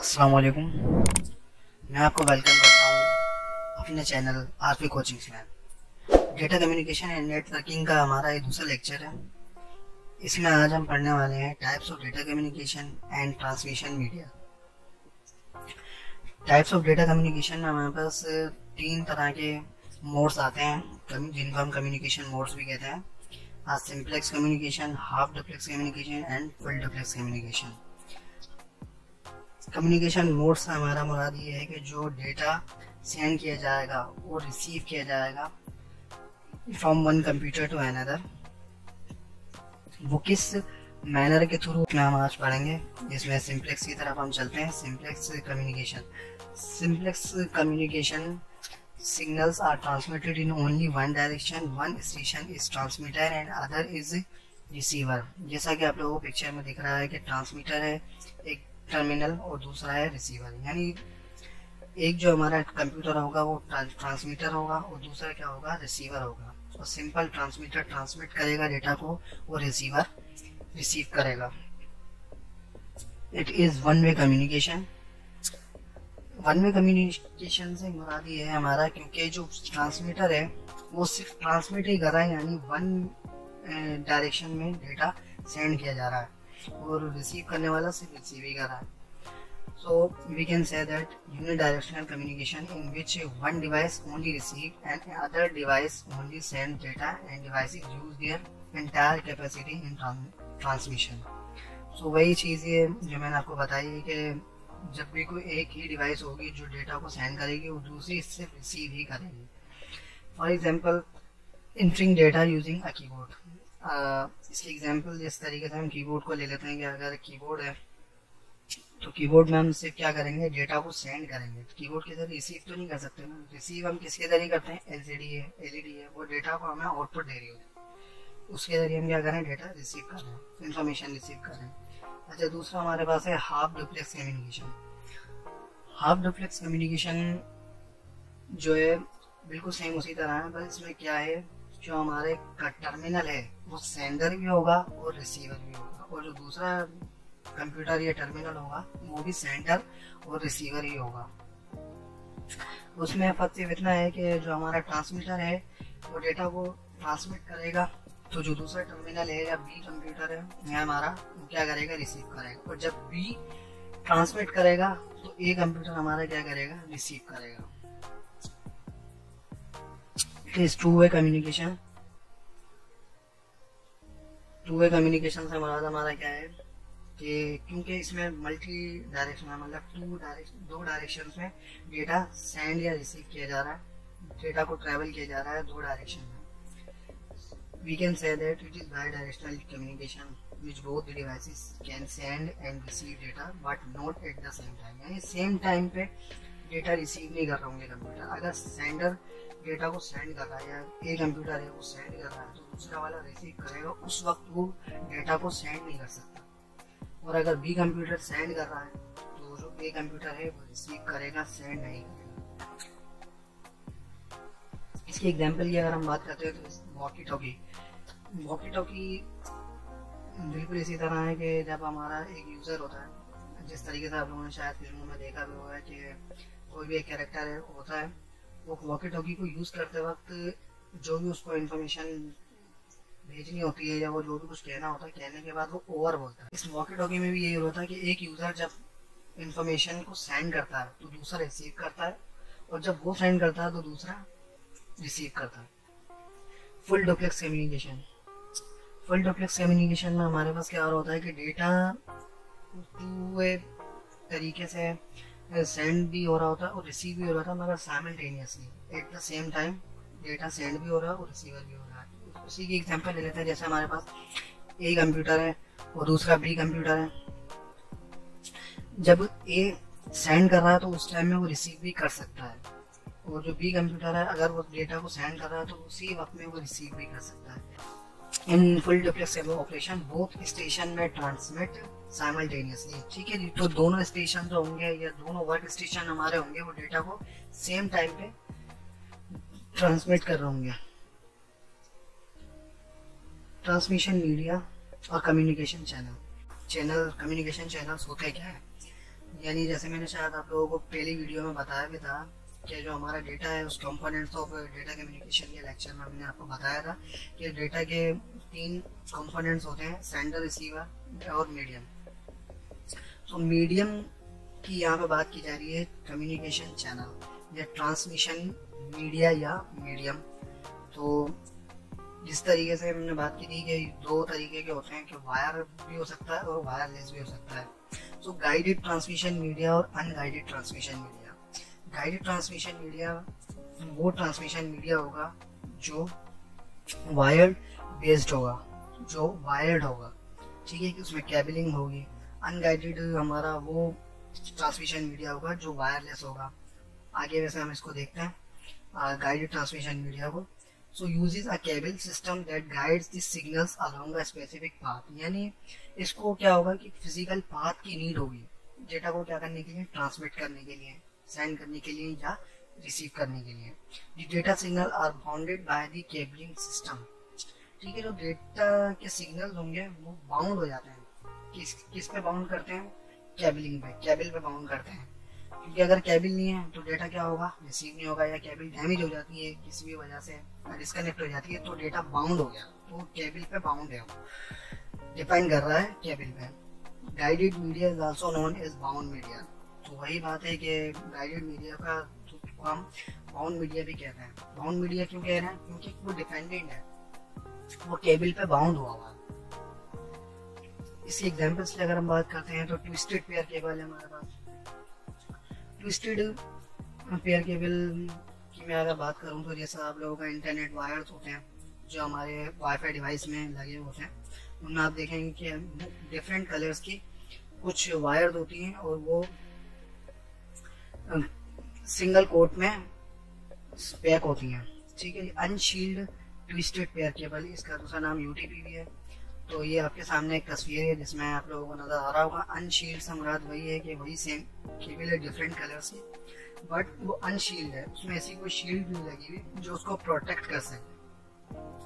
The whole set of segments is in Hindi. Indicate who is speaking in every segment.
Speaker 1: अस्सलाम वालेकुम। मैं आपको वेलकम करता हूँ अपने चैनल आरपी कोचिंग्स में। डेटा कम्युनिकेशन एंड नेटवर्किंग का हमारा ये दूसरा लेक्चर है। इसमें आज हम पढ़ने वाले हैं types of data communication and transmission media. Types of data communication में हमारे पास तीन तरह के मोड्स आते हैं जिनको हम कम्युनिकेशन मोड्स भी कहते हैं। Simplex communication, half duplex communication and full duplex communication. Communication mode से हमारा मुराद ये है कि जो डेटा सेंड किया जाएगा और रिसीव किया जाएगा from one computer to another, वो किस मैनर के थ्रू में हम आज पढ़ेंगे। इसमें सिंप्लेक्स की तरफ हम चलते हैं। Simplex communication signals are transmitted in only one direction. One station is transmitter and other is receiver। जैसा कि आप लोगों को पिक्चर में दिख रहा है कि ट्रांसमीटर है एक टर्मिनल और दूसरा है रिसीवर। यानी एक जो हमारा कंप्यूटर होगा वो ट्रांसमीटर होगा और दूसरा क्या होगा, रिसीवर होगा। और सिंपल ट्रांसमीटर ट्रांसमिट करेगा डेटा को और रिसीवर रिसीव करेगा। It is one way communication. One way communication से मुराद ये है हमारा, क्योंकि जो ट्रांसमीटर है वो सिर्फ ट्रांसमिट ही कर रहा है, यानी वन डायरेक्शन में डेटा सेंड किया जा रहा है और रिसीव करने वाला सिर्फ रिसीव ही कर रहा है। So we can say that unidirectional communication in which one device only receive and other device only send data and devices use their entire capacity in transmission. So वही चीज़ है जो मैंने आपको बताई है कि जब भी कोई एक ही डिवाइस होगी जो डेटा को सेंड करेगी वो दूसरी इससे रिसीव ही करेगी। For example entering data using a keyboard. इसकी एग्जांपल जिस तरीके से हम कीबोर्ड को ले लेते हैं कि अगर कीबोर्ड है तो कीबोर्ड में हम सिर्फ क्या करेंगे, डेटा को सेंड करेंगे। तो कीबोर्ड के जरिए रिसीव तो नहीं कर सकते ना। रिसीव हम किसके जरिए करते हैं, एलसीडी है, एलईडी है, वो डेटा को हमें आउटपुट दे रही होती है, उसके जरिए हम क्या करें, डेटा रिसीव कर रहे हैं, इंफॉर्मेशन रिसीव कर रहे हैं। अच्छा, दूसरा हमारे पास है half duplex communication. Half duplex communication जो है बिल्कुल सेम उसी तरह है, बस इसमें क्या है, जो हमारे टर्मिनल है वो सेंडर भी होगा और रिसीवर भी होगा, और जो दूसरा कंप्यूटर या टर्मिनल होगा वो भी सेंडर और रिसीवर ही होगा। उसमें फर्क सिर्फ इतना है कि जो हमारा ट्रांसमीटर है वो डेटा को ट्रांसमिट करेगा, तो जो दूसरा टर्मिनल है या बी कंप्यूटर है हमारा, वो क्या करेगा, रिसीव करेगा। और जब बी ट्रांसमिट करेगा तो ए कंप्यूटर हमारा क्या करेगा, रिसीव करेगा। It is two way communication. Two way communication से मुराद हमारा क्या है कि क्योंकि इसमें मल्टी डायरेक्शन है, मतलब दो डायरेक्शन में डेटा सेंड या रिसीव किया जा रहा है, डेटा को ट्रेवल किया जा रहा है दो डायरेक्शन में। We can say that it is bidirectional communication which both the devices can send and receive data but not at the same time। यानी सेम टाइम पे डेटा रिसीव नहीं कर रहे होंगे कंप्यूटर। अगर सेंडर डेटा को सेंड कर रहा है या एक कंप्यूटर है वो सेंड कर रहा है तो दूसरा वाला रिसीव करेगा, उस वक्त वो डेटा को सेंड नहीं कर सकता। और अगर बी कंप्यूटर सेंड कर रहा है तो जो ए कंप्यूटर है वो रिसीव करेगा, सेंड नहीं करेगा। इसकी एग्जाम्पल की अगर हम बात करते हैं तो वॉकी टॉकी बिल्कुल इसी तरह है कि जब हमारा एक यूज़र होता है, जिस तरीके से आप लोगों ने शायद फिल्मों में देखा भी होगा कि कोई भी एक कैरेक्टर है होता है, वो वॉकी टॉकी को यूज़ करते वक्त जो भी उसको इन्फॉर्मेशन भेजनी होती है या वो जो भी कुछ कहना होता है, कहने के बाद वो ओवर बोलता है। इस वॉकी टॉकी में भी यही होता है कि एक यूज़र जब इन्फॉर्मेशन को सेंड करता है तो दूसरा रिसीव करता है, और जब वो सेंड करता है तो दूसरा रिसीव करता है। Full duplex communication. Full duplex communication में हमारे पास क्या होता है कि डेटा टू वे तरीके से सेंड भी हो रहा होता है और रिसीव भी हो रहा था, मगर simultaneously at the same time data send भी हो रहा है और रिसीवर भी हो रहा है। उसी की एग्जांपल ले लेते हैं। जैसे हमारे पास ए कंप्यूटर है और दूसरा बी कंप्यूटर है। जब ए सेंड कर रहा है तो उस टाइम में वो रिसीव भी कर सकता है, और जो बी कंप्यूटर है अगर वो डेटा को सेंड कर रहा है तो उसी वक्त में वो रिसीव भी कर सकता है। In full duplex operation both station में ट्रांसमिट साइमल्टेनियसली। ठीक है जी, तो दोनों स्टेशन जो होंगे या दोनों वर्क स्टेशन हमारे होंगे वो डेटा को सेम टाइम पे ट्रांसमिट कर रहे होंगे। ट्रांसमिशन मीडिया और कम्युनिकेशन चैनल। कम्युनिकेशन चैनल्स होते क्या है, यानी जैसे मैंने शायद आप लोगों को पहली वीडियो में बताया भी था कि जो हमारा डेटा है उस कंपोनेंट्स ऑफ डेटा कम्युनिकेशन के लेक्चर में हमने आपको बताया था कि डेटा के 3 कंपोनेंट्स होते हैं, सेंडर, रिसीवर और मीडियम। तो मीडियम की यहाँ पे बात की जा रही है कम्युनिकेशन चैनल या ट्रांसमिशन मीडिया या मीडियम। तो जिस तरीके से हमने बात की थी कि 2 तरीके के होते हैं कि वायर भी हो सकता है और वायरलेस भी हो सकता है। तो गाइडेड ट्रांसमिशन मीडिया और unguided transmission media. Guided transmission media वो ट्रांसमिशन मीडिया होगा जो वायर्ड बेस्ड होगा, जो वायर्ड होगा, ठीक है, कि उसमें केबलिंग होगी। अनगाइडेड हमारा वो ट्रांसमिशन मीडिया होगा जो वायरलेस होगा। आगे वैसे हम इसको देखते हैं गाइडेड ट्रांसमिशन मीडिया को। So uses a cable system that guides the signals along a specific path. यानी इसको क्या होगा कि फिजिकल पाथ की नीड होगी डेटा को क्या करने के लिए, ट्रांसमिट करने के लिए, सेंड करने के लिए या रिसीव करने के लिए। The data signal are bounded by the cabling system. ठीक है, जो डेटा के सिग्नल होंगे वो बाउंड हो जाते हैं। किस पे बाउंड करते हैं? केबलिंग पे, केबल पे बाउंड करते हैं। क्योंकि अगर केबल नहीं है तो डेटा क्या होगा, रिसीव नहीं होगा, या केबल डैमेज हो जाती है किसी भी वजह से, डिस्कनेक्ट हो जाती है तो डेटा बाउंड हो गया, तो केबल पे बाउंड है, डिपेंड कर रहा है केबल पे। Guided media is also known as bound media. तो वही बात है कि गाइडेड मीडिया का तो हम बाउंड मीडिया भी कहते हैं। बाउंड मीडिया क्यों कह रहे हैं? क्योंकि वो डिपेंडेंट है, वो केबल पे बाउंड हुआ हुआ। इसी एग्जांपल से अगर हम बात करते हैं तो ट्विस्टेड पेयर केबल है हमारे पास। ट्विस्टेड पेयर केबल की मैं अगर बात करूं तो जैसा आप लोगों का इंटरनेट वायर्स होते हैं जो हमारे वाईफाई डिवाइस में लगे होते हैं, उनमें आप देखेंगे कि डिफरेंट कलर्स की कुछ वायर्स होती हैं और वो सिंगल कोट में पैक होती हैं। ठीक है, अनशील्ड ट्विस्टेड पेयर केबल, इसका दूसरा नाम यूटीपी भी है। तो ये आपके सामने एक तस्वीर है जिसमें आप लोगों को नजर आ रहा होगा। अनशील्ड से मुराद वही है कि वही सेम केबल है डिफरेंट कलर्स की, बट वो अनशील्ड है, उसमें ऐसी कोई शील्ड नहीं लगी हुई जो उसको प्रोटेक्ट कर सके।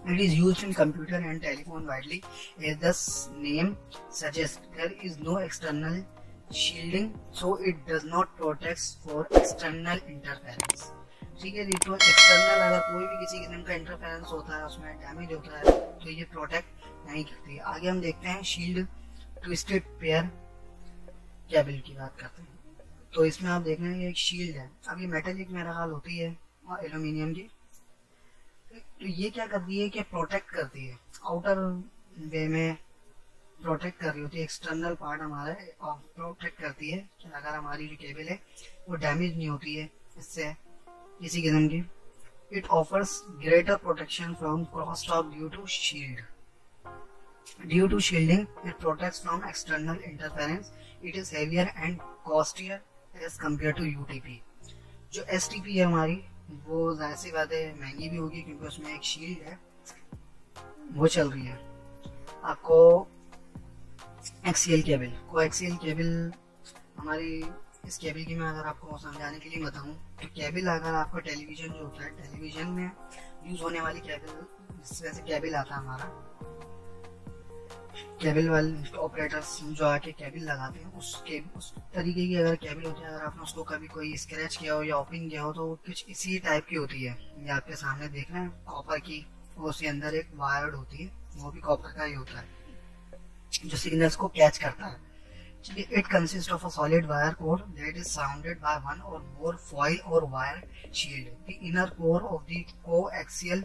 Speaker 1: It is used in computer and telephone widely. As the name suggests, there is no external shielding, so it does not protect for external interference. ठीक है, तो एक्सटर्नल अगर कोई भी किसी किस्म का इंटरफेरेंस होता है, उसमें डैमेज होता है, तो ये प्रोटेक्ट नहीं करती। आगे हम देखते हैं शील्ड ट्विस्टेड पेयर केबल की बात करते हैं। तो इसमें आप देख रहे हैं एक शील्ड है, अब ये मेटेलिक मेरा ख्याल होती है एल्यूमिनियम की। तो ये क्या करती है कि प्रोटेक्ट करती है, आउटर वे में प्रोटेक्ट कर रही होती है, एक्सटर्नल पार्ट हमारा प्रोटेक्ट करती है कि अगर हमारी जो केबल है वो डैमेज नहीं होती है इससे किसी किस्म की। It offers greater protection from cross talk due to shield. Due to shielding it protects from external interference. It is heavier and costlier as compare to UTP. जो एसटीपी है हमारी वो जाहिर सी बात है महंगी भी होगी क्योंकि उसमें एक शील्ड है वो चल रही है। आपको एक्सीएल केबल, को एक्सीएल केबल हमारी इस केबल की मैं अगर आपको समझाने के लिए बताऊं तो केबल अगर आपका टेलीविजन जो होता है, टेलीविजन में यूज होने वाली केबल, जिस वजह से केबल आता है हमारा, केबल वाले ऑपरेटर्स जो आके केबल लगाते हैं उस तरीके की अगर केबल होती है, अगर आपने उसको कभी कोई स्क्रैच किया हो या ओपन किया हो तो कुछ इसी टाइप की होती है। ये आपके सामने देख रहे हैं कॉपर की, वो उसके अंदर एक वायर्ड होती है, वो भी कॉपर का ही होता है जो सिग्नल्स को कैच करता है। It consists of a solid wire core that is surrounded by one or more foil or wire shield. The inner core of the coaxial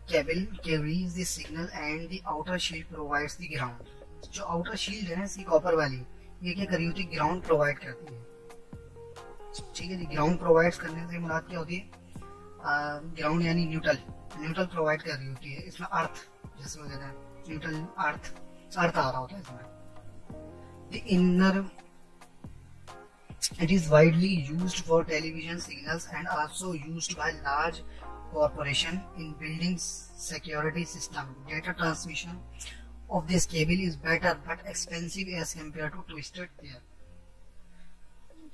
Speaker 1: cable carries the signal and the outer shield provides the ground. जो outer shield है ना इसकी कॉपर वाली, ये क्या कर रही होती है, ग्राउंड प्रोवाइड करती है। ठीक है जी, ग्राउंड प्रोवाइड करने से मुराद क्या होती है, ग्राउंड यानी न्यूट्रल प्रोवाइड कर रही होती है। इसमें अर्थ जैसे वगैरह न्यूट्रल अर्थ आ रहा होता है इसमें। The inner, it is widely used for television signals and also used by large corporation in building security system. Data transmission of this cable is better but expensive as compared to twisted pair.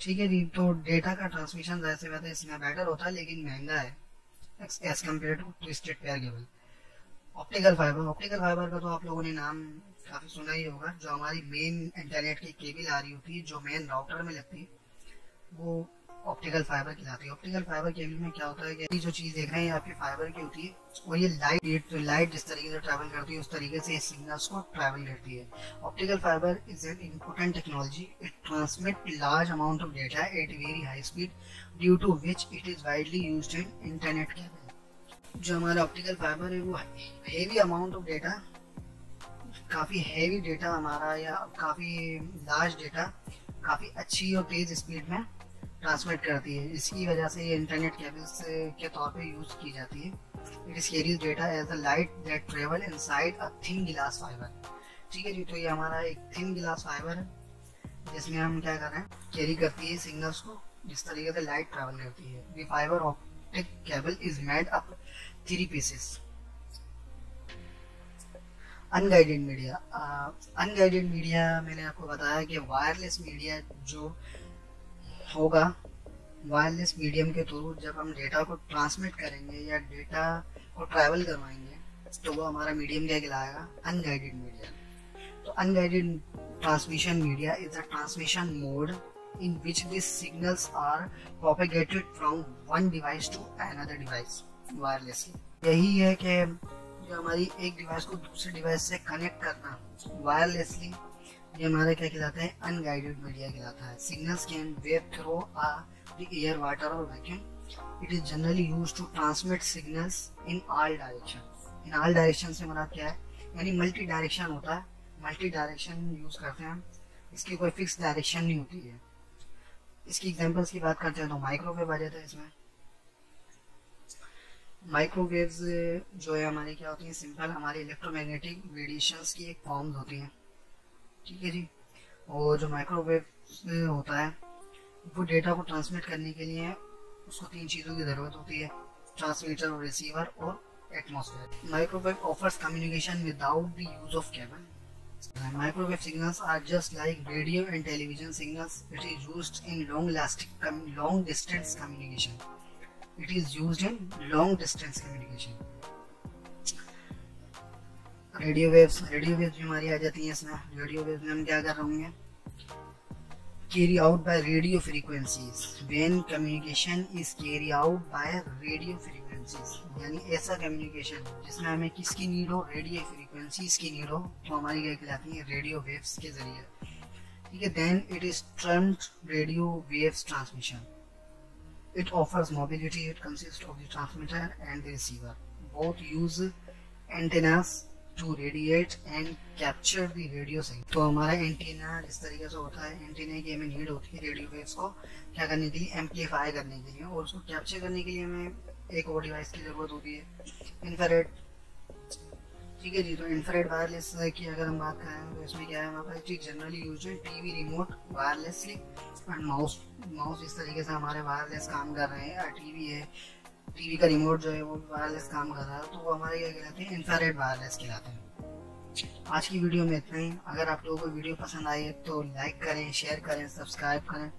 Speaker 1: ठीक है जी, तो डेटा का ट्रांसमिशन जैसे वैसे इसमें बेटर होता है लेकिन महंगा है as compare to twisted pair cable. Optical fibre का तो आप लोगों ने नाम काफ़ी सुना ही होगा, जो हमारी मेन इंटरनेट की केबल आ रही होती है, जो मेन राउटर में लगती है, वो ऑप्टिकल फाइबर कहलाती है। ऑप्टिकल फाइबर केबल में क्या होता है कि जो चीज़ देख रहे हैं आपकी फाइबर की होती है, और ये लाइट जिस तरीके से ट्रैवल करती है उस तरीके से सिग्नल्स को ट्रैवल करती है। Optical fibre is an important technology. It transmit large amount of data at very high speed, due to which it is widely used in internet cable. जो हमारा ऑप्टिकल फाइबर है वो हेवी अमाउंट ऑफ डेटा, काफ़ी हेवी डेटा हमारा या काफ़ी लार्ज डेटा काफ़ी अच्छी और तेज़ स्पीड में ट्रांसमिट करती है। इसकी वजह से ये इंटरनेट केबल्स के तौर पे यूज़ की जाती है। It is carries data as a light that travel inside a thin glass fibre. ठीक है जी, तो ये हमारा एक थिन ग्लास फाइबर है जिसमें हम क्या कर रहे हैं, कैरी करती है सिग्नल्स को जिस तरीके से लाइट ट्रैवल करती है। The fibre optic cable is made up 3 pieces. Unguided media. Unguided media मैंने आपको बताया कि वायरलेस मीडिया जो होगा, वायरलेस मीडियम के थ्रू जब हम डेटा को ट्रांसमिट करेंगे या डेटा को ट्रैवल करवाएंगे तो वो हमारा मीडियम क्या कहलाएगा, अनगाइडेड मीडिया। तो unguided transmission media is a transmission mode in which this signals are propagated from one device to another device wirelessly. यही है कि जो हमारी एक डिवाइस को दूसरे डिवाइस से कनेक्ट करना वायरलेसली, ये हमारा क्या कहलाता है, अनगाइडेड मीडिया कहलाता है। Signals can wave through the air, water और vacuum. It is generally used to transmit signals in all direction. In all direction से हमारा क्या है, यानी मल्टी डायरेक्शन होता है, मल्टी डायरेक्शन यूज करते हैं हम, इसकी कोई फिक्स डायरेक्शन नहीं होती है। इसकी एग्जांपल्स की बात करते हैं तो माइक्रोवेव आ जाता है इसमें। माइक्रोवेव्स जो है हमारी क्या होती है, सिंपल हमारी इलेक्ट्रोमैग्नेटिक रेडिएशंस की एक फॉर्म्स होती हैं। ठीक है जी, और जो माइक्रोवेव होता है वो डेटा को ट्रांसमिट करने के लिए उसको 3 चीज़ों की ज़रूरत होती है, ट्रांसमीटर और रिसीवर और atmosphere. Microwave offers communication without the use of cable. Microwave signals are just like radio and television signals. It is used in long distance communication. It is used in long distance communication. Radio waves भी हमारी आ जाती हैं इसमें। रेडियो वेव्स में हम क्या कर रहे होंगे, carry out by radio frequencies. When communication is carry out by radio frequencies, यानी ऐसा कम्युनिकेशन जिसमें हमें किसकी नीड हो, रेडियो फ्रीक्वेंसीज की नीड हो, तो हमारी क्या कहलाती है, रेडियो वेव्स के जरिए। ठीक है, then it is termed radio waves transmission. It offers mobility. It consist of the transmitter and the receiver. Both use antennas to radiate and capture the radio signal। तो हमारा एंटीना जिस तरीके से होता है, एंटीना की हमें नीड होती है रेडियो वेव्स को क्या करने के लिए, एम्पलीफाई करने के लिए, और उसको कैप्चर करने के लिए हमें एक और डिवाइस की ज़रूरत होती है, इंफ्रारेड। ठीक है जी, तो इंफ्रारेड वायरलेस की अगर हम बात करें तो इसमें क्या है, हमारे पास चीज़ जनरली यूज है TV remote wirelessly and mouse. Mouse इस तरीके से हमारे वायरलेस काम कर रहे हैं, टीवी है, टीवी का रिमोट जो है वो वायरलेस काम कर रहा है, तो वो हमारे क्या कहलाते हैं, इंफ्रारेड वायरलेस कहलाते हैं। आज की वीडियो में इतना ही। अगर आप लोगों को वीडियो पसंद आई है तो लाइक करें, शेयर करें, सब्सक्राइब करें।